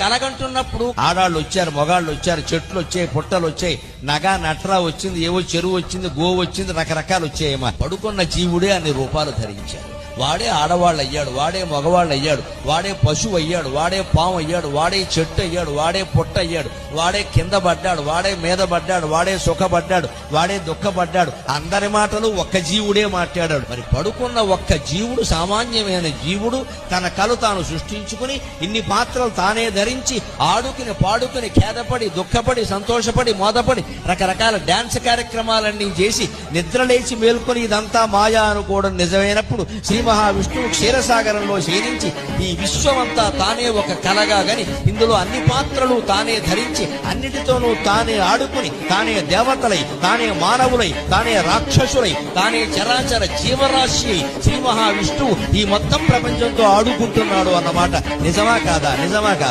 కలగంటున్నప్పుడు ఆడాళ్ళు వచ్చారు, మగాళ్ళు వచ్చారు, చెట్లు వచ్చాయి, పుట్టలు వచ్చాయి, నగా నట్రా వచ్చింది, ఏవో చెరువు వచ్చింది, గోవు వచ్చింది, రకరకాలు వచ్చాయేమో. పడుకున్న జీవుడే అన్ని రూపాలు ధరించాడు. వాడే ఆడవాళ్ళు అయ్యాడు, వాడే మగవాళ్ళు అయ్యాడు, వాడే పశువు అయ్యాడు, వాడే పాము అయ్యాడు, వాడే చెట్టు అయ్యాడు, వాడే పుట్ట అయ్యాడు, వాడే కింద పడ్డాడు, వాడే మీద పడ్డాడు, వాడే సుఖపడ్డాడు, వాడే దుఃఖపడ్డాడు. అందరి మాటలు ఒక్క జీవుడే మాట్లాడాడు. మరి పడుకున్న ఒక్క జీవుడు, సామాన్యమైన జీవుడు, తన కలు తాను సృష్టించుకుని ఇన్ని పాత్రలు తానే ధరించి ఆడుకుని పాడుకుని ఖేదపడి దుఃఖపడి సంతోషపడి మోదపడి రకరకాల డాన్స్ కార్యక్రమాలన్నీ చేసి నిద్రలేచి మేల్కొని ఇదంతా మాయా అనుకోవడం నిజమైనప్పుడు శ్రీ మహావిష్ణువు క్షీరసాగరంలో శయనించి ఈ విశ్వమంతా తానే ఒక కలగా గని ఇందులో అన్ని పాత్రలు తానే ధరించి అన్నిటితోనూ తానే ఆడుకుని తానే దేవతలై, తానే మానవులై, తానే రాక్షసులై, తానే చరాచర జీవరాశి శ్రీ మహావిష్ణువు ఈ మొత్తం ప్రపంచంతో ఆడుకుంటున్నాడు అన్నమాట. నిజమా కాదా? నిజమా కాదా?